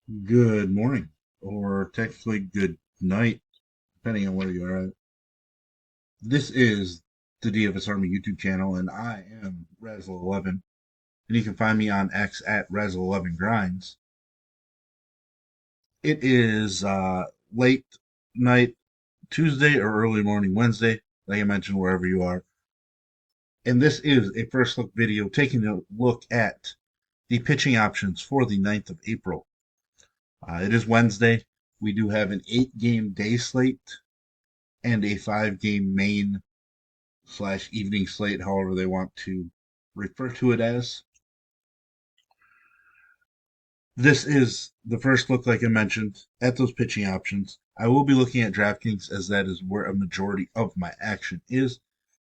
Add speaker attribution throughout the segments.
Speaker 1: Good morning, or technically good night, depending on where you are at. This is the DFS Army YouTube channel, and I am Razzle11. And you can find me on X at Razzle11Grinds. It is late night Tuesday or early morning Wednesday, like I mentioned, wherever you are. And this is a first look video taking a look at the pitching options for the 9th of April. It is Wednesday. We do have an 8 game day slate and a 5 game main slash evening slate, however they want to refer to it as. This is the first look, like I mentioned, at those pitching options. I will be looking at DraftKings as that is where a majority of my action is.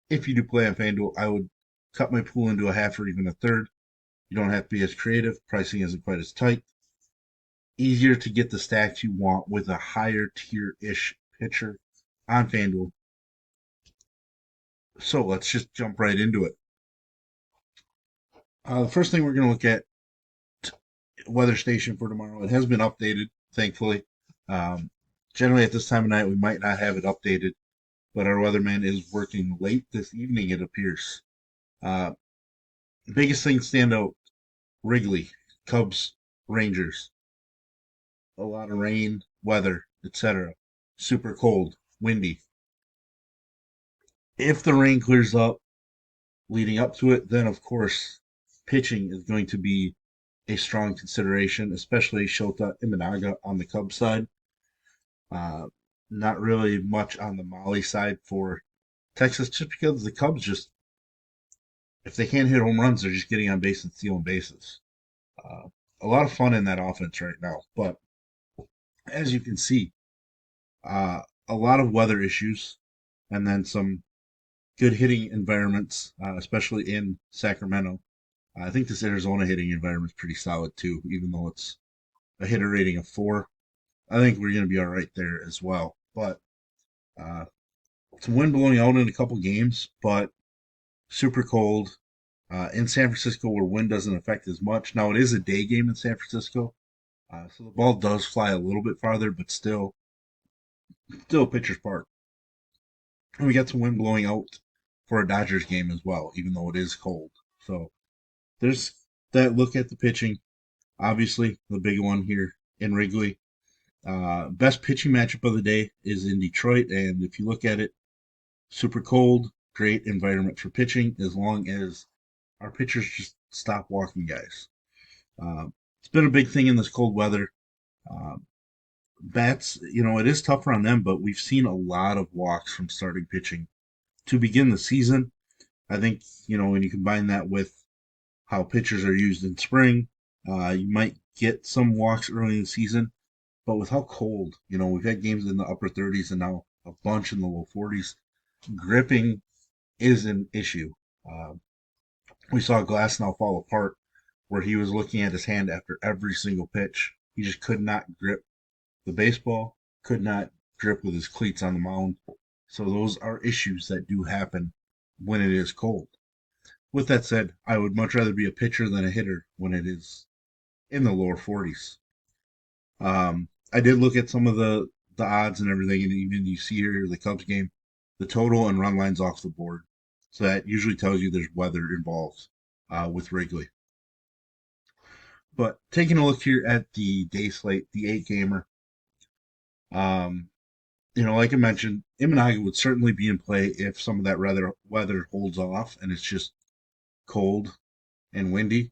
Speaker 1: If you do play on FanDuel, I would cut my pool into a half or even a third. You don't have to be as creative. Pricing isn't quite as tight. Easier to get the stacks you want with a higher tier ish pitcher on FanDuel. So let's just jump right into it. The first thing we're going to look at weather station for tomorrow. It has been updated, thankfully. Um, Generally, at this time of night, we might not have it updated, but our weatherman is working late this evening, it appears. Uh, Biggest thing stand out Wrigley, Cubs, Rangers. A lot of rain, weather, etc. Super cold, windy. If the rain clears up leading up to it, then of course pitching is going to be a strong consideration, especially Shota Imanaga on the Cubs side. Uh, Not really much on the Molly side for Texas, just because the Cubs just, if they can't hit home runs, they're just getting on base and stealing bases. Uh, a lot of fun in that offense right now. But as you can see, a lot of weather issues and then some good hitting environments, especially in Sacramento. I think this Arizona hitting environment is pretty solid too, even though it's a hitter rating of 4. I think we're going to be all right there as well. But uh, some wind blowing out in a couple games, but super cold. In San Francisco, where wind doesn't affect as much. Now, it is a day game in San Francisco, so the ball does fly a little bit farther, but still pitcher's park. And we got some wind blowing out for a Dodgers game as well, even though it is cold. So there's that look at the pitching. Obviously, the big one here in Wrigley. Best pitching matchup of the day is in Detroit, and if you look at it, super cold, great environment for pitching as long as our pitchers just stop walking guys. It's been a big thing in this cold weather. Um, Bats, it is tougher on them, but we've seen a lot of walks from starting pitching to begin the season. I think, when you combine that with how pitchers are used in spring, you might get some walks early in the season. But with how cold, we've had games in the upper 30s and now a bunch in the low 40s. Gripping is an issue. Uh, we saw Glass now fall apart where he was looking at his hand after every single pitch. He just could not grip the baseball, could not grip with his cleats on the mound. So those are issues that do happen when it is cold. With that said, I would much rather be a pitcher than a hitter when it is in the lower 40s. I did look at some of the odds and everything, and even you see here the Cubs game, the total and run lines off the board. So that usually tells you there's weather involved with Wrigley. But taking a look here at the day slate, the 8 gamer, um, like I mentioned, Imanaga would certainly be in play if some of that weather holds off and it's just cold and windy.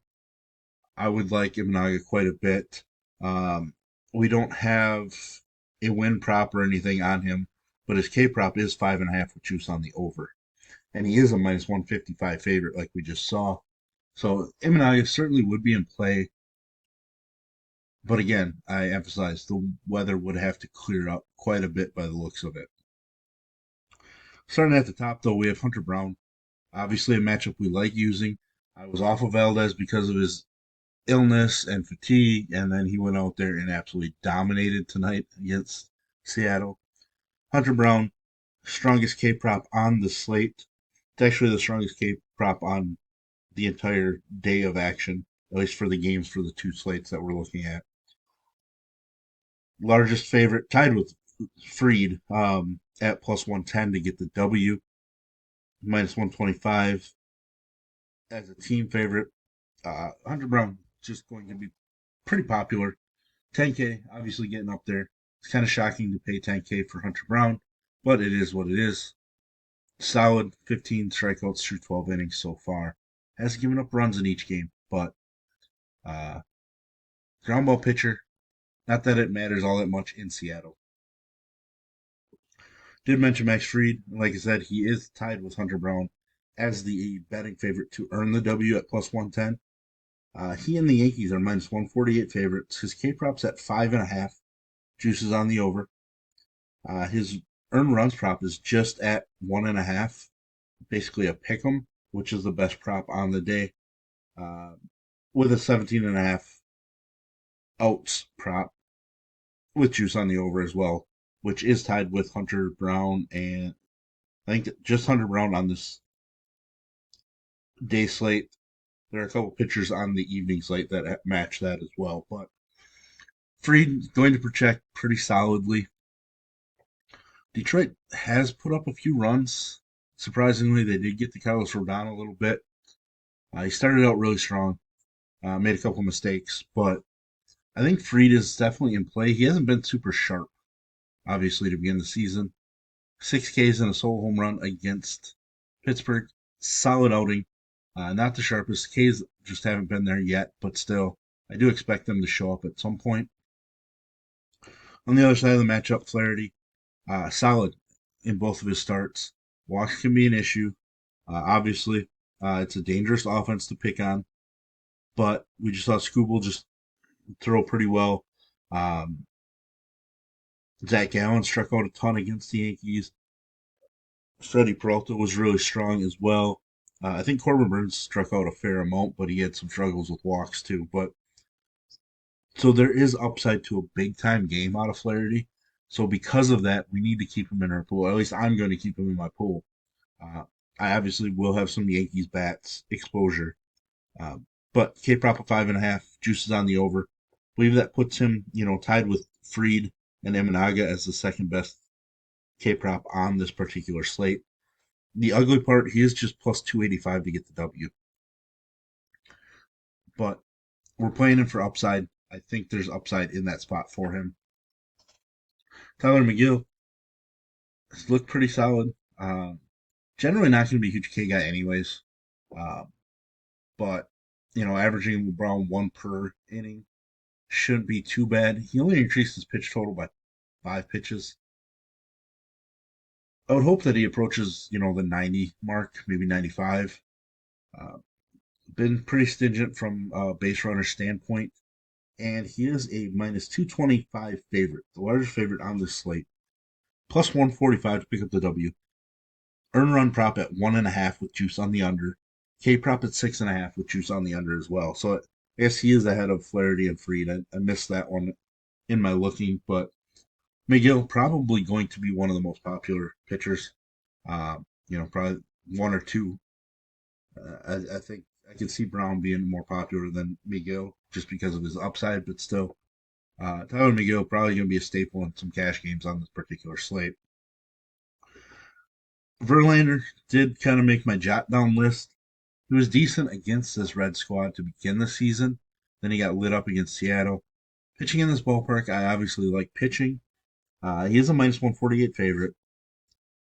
Speaker 1: I would like Imanaga quite a bit. Um, we don't have a win prop or anything on him, but his K prop is 5.5 with juice on the over. And he is a minus 155 favorite, like we just saw. So Imanaga certainly would be in play. But again, I emphasize the weather would have to clear up quite a bit by the looks of it. Starting at the top, though, we have Hunter Brown. Obviously, a matchup we like using. I was off of Valdez because of his illness and fatigue, and then he went out there and absolutely dominated tonight against Seattle. Hunter Brown, strongest K prop on the slate. It's actually the strongest K prop on the entire day of action, at least for the games for the 2 slates that we're looking at. Largest favorite, tied with Freed at plus 110 to get the W, minus 125 as a team favorite. Hunter Brown just going to be pretty popular. 10K, obviously getting up there. It's kind of shocking to pay 10K for Hunter Brown, but it is what it is. Solid 15 strikeouts through 12 innings so far. Has given up runs in each game, but uh, ground ball pitcher. Not that it matters all that much in Seattle. Did mention Max Fried. Like I said, he is tied with Hunter Brown as the betting favorite to earn the W at plus 110. He and the Yankees are minus 148 favorites. His K prop's at 5.5. Juices on the over. His earned runs prop is just at 1.5. Basically a pick 'em, which is the best prop on the day. Uh, with a 17.5 outs prop with juice on the over as well, which is tied with Hunter Brown and I think just Hunter Brown on this day slate. There are a couple pitchers on the evening slate that match that as well. But Fried going to project pretty solidly. Detroit has put up a few runs. Surprisingly, they did get to Carlos Rodon a little bit. He started out really strong, made a couple mistakes, but I think Fried is definitely in play. He hasn't been super sharp, obviously, to begin the season. 6 Ks and a solo home run against Pittsburgh. Solid outing. Not the sharpest. Ks just haven't been there yet, but still, I do expect them to show up at some point. On the other side of the matchup, Flaherty, solid in both of his starts. Walks can be an issue. Obviously, it's a dangerous offense to pick on, but we just saw Scooble just throw pretty well. Um, Zach Gallen struck out a ton against the Yankees. Freddie Peralta was really strong as well. I think Corbin Burns struck out a fair amount, but he had some struggles with walks too. But so there is upside to a big time game out of Flaherty. So because of that, we need to keep him in our pool. At least I'm going to keep him in my pool. Uh, I obviously will have some Yankees bats exposure, uh, but K prop of 5.5, juices on the over. I believe that puts him, tied with Freed and Eminaga as the second best K prop on this particular slate. The ugly part, he is just plus 285 to get the W. But we're playing him for upside. I think there's upside in that spot for him. Tyler McGill has looked pretty solid. Generally not going to be a huge K guy anyways. Uh, but, averaging around one per inning shouldn't be too bad. He only increased his pitch total by 5 pitches. I would hope that he approaches, the 90 mark, maybe 95. Uh, been pretty stingent from a base runner standpoint, and he is a minus 225 favorite, the largest favorite on this slate. Plus 145 to pick up the W. Earn run prop at 1.5 with juice on the under. K prop at 6.5 with juice on the under as well. So I guess he is ahead of Flaherty and Freed. I missed that one in my looking, but McGill probably going to be one of the most popular pitchers. Probably one or two. I think I could see Brown being more popular than McGill just because of his upside, but still, Tyler McGill probably going to be a staple in some cash games on this particular slate. Verlander did kind of make my jot down list. He was decent against this Red squad to begin the season. Then he got lit up against Seattle. Pitching in this ballpark, I obviously like pitching. He is a minus 148 favorite.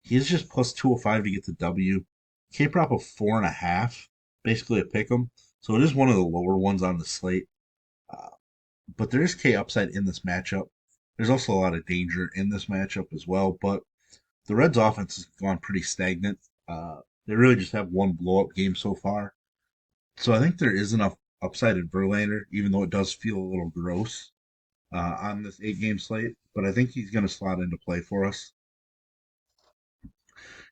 Speaker 1: He is just plus 205 to get the W. K prop of 4.5, basically a pick 'em. So it is one of the lower ones on the slate. Uh, but there is K upside in this matchup. There's also a lot of danger in this matchup as well. But the Reds' offense has gone pretty stagnant. They really just have one blow up game so far. So I think there is enough upside in Verlander, even though it does feel a little gross on this 8 game slate. But I think he's going to slot into play for us.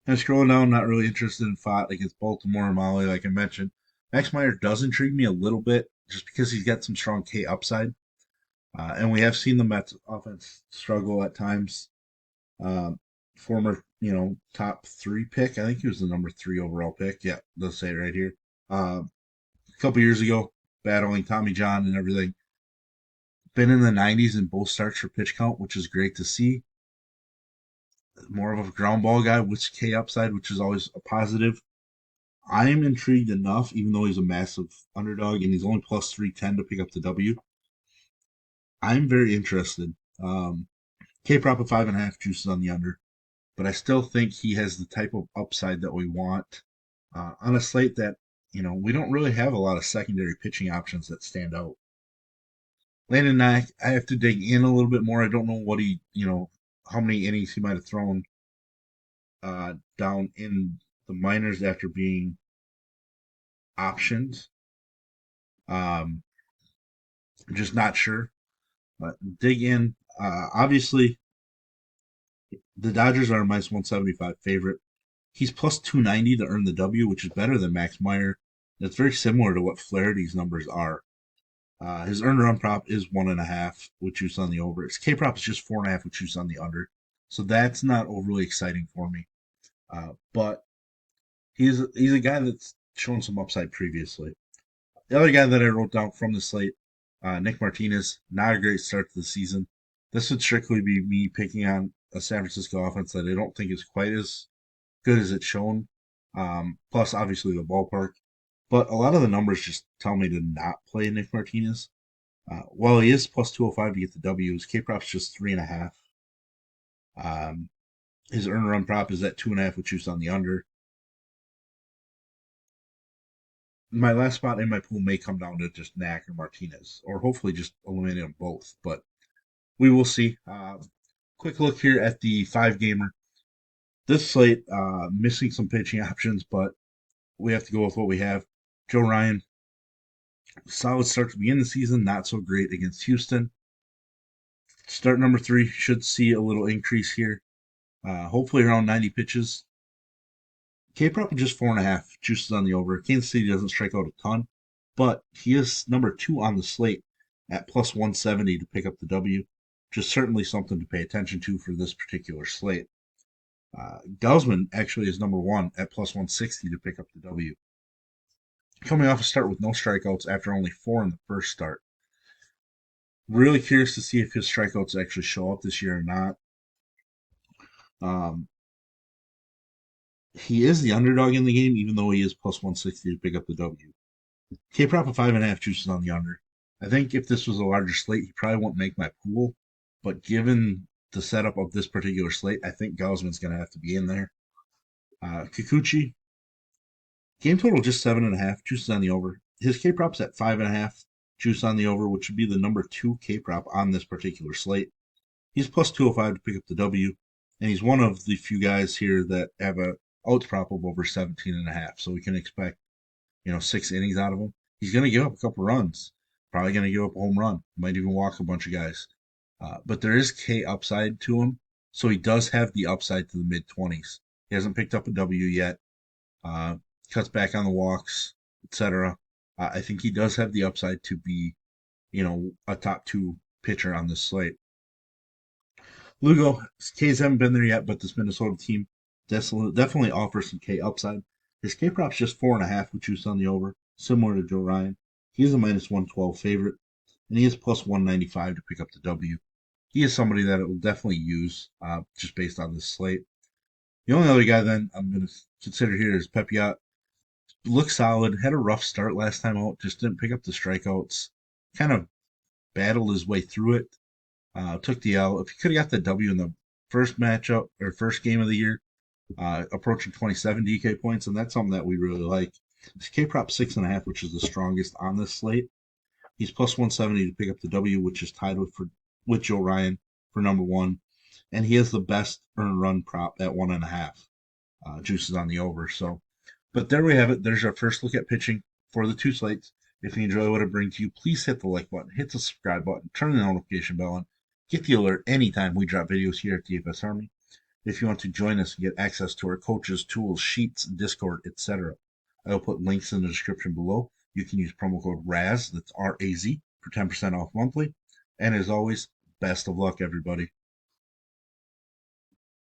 Speaker 1: And scrolling down, not really interested in Fott against Baltimore or Molly, like I mentioned. Max Meyer does intrigue me a little bit just because he's got some strong K upside. And we have seen the Mets offense struggle at times. Um, Former, top 3 pick. I think he was the number 3 overall pick. Yeah, does say it right here. A couple years ago, battling Tommy John and everything. Been in the 90s in both starts for pitch count, which is great to see. More of a ground ball guy with K upside, which is always a positive. I am intrigued enough, even though he's a massive underdog and he's only plus 310 to pick up the W. I'm very interested. K prop of 5.5 juices on the under, but I still think he has the type of upside that we want on a slate that, we don't really have a lot of secondary pitching options that stand out. Landon Knack, I have to dig in a little bit more. I don't know what how many innings he might have thrown down in the minors after being optioned. Um, I'm just not sure. But dig in. Obviously, the Dodgers are a minus 175 favorite. He's plus 290 to earn the W, which is better than Max Meyer. That's very similar to what Flaherty's numbers are. His earned run prop is 1.5 with juice on the over. His K prop is just 4.5 with juice on the under. So that's not overly exciting for me. But he's a guy that's shown some upside previously. The other guy that I wrote down from the slate, Nick Martinez, not a great start to the season. This would strictly be me picking on a San Francisco offense that I don't think is quite as good as it's shown. Plus, obviously, the ballpark. But a lot of the numbers just tell me to not play Nick Martinez. While he is plus 205 to get the W, his K prop's just 3.5. Um, his earn run prop is at 2.5 with juice on the under. My last spot in my pool may come down to just Knack or Martinez, or hopefully just eliminate them both. But we will see. Quick look here at the 5 gamer. This slate, missing some pitching options, but we have to go with what we have. Joe Ryan, solid start to begin the season, not so great against Houston. Start number 3 should see a little increase here. Hopefully around 90 pitches. K prop just 4.5. Juices on the over. Kansas City doesn't strike out a ton, but he is number 2 on the slate at plus 170 to pick up the W. Just certainly something to pay attention to for this particular slate. Gausman actually is number 1 at plus 160 to pick up the W. Coming off a start with no strikeouts after only 4 in the first start. Really curious to see if his strikeouts actually show up this year or not. Um, he is the underdog in the game, even though he is plus 160 to pick up the W. K prop of 5.5 juices on the under. I think if this was a larger slate, he probably won't make my pool. But given the setup of this particular slate, I think Gausman's going to have to be in there. Kikuchi, game total just 7.5, juices on the over. His K prop's at 5.5, juice on the over, which would be the number 2 K prop on this particular slate. He's plus 205 to pick up the W, and he's one of the few guys here that have a outs prop of over 17.5. So we can expect, 6 innings out of him. He's going to give up a couple runs, probably going to give up a home run, might even walk a bunch of guys. But there is K upside to him, so he does have the upside to the mid 20s. He hasn't picked up a W yet, cuts back on the walks, etc. I think he does have the upside to be, a top 2 pitcher on this slate. Lugo, K's haven't been there yet, but this Minnesota team definitely offers some K upside. His K prop's just 4.5 with juice on the over, similar to Joe Ryan. He's a minus 112 favorite, and he is plus 195 to pick up the W. He is somebody that it will definitely use just based on this slate. The only other guy then I'm going to consider here is Pepiot. Looks solid, had a rough start last time out, just didn't pick up the strikeouts. Kind of battled his way through it. Took the L. If he could have got the W in the first matchup or first game of the year, approaching 27 DK points, and that's something that we really like. His K prop 6.5, which is the strongest on this slate. He's plus 170 to pick up the W, which is tied with Joe Ryan for number 1, and he has the best earn run prop at 1.5. Juices on the over. So, but there we have it. There's our first look at pitching for the 2 slates. If you enjoy what I bring to you, please hit the like button, hit the subscribe button, turn the notification bell on. Get the alert anytime we drop videos here at DFS Army. If you want to join us and get access to our coaches, tools, sheets, Discord, etc., I will put links in the description below. You can use promo code RAZ, that's RAZ, for 10% off monthly. And as always, best of luck, everybody.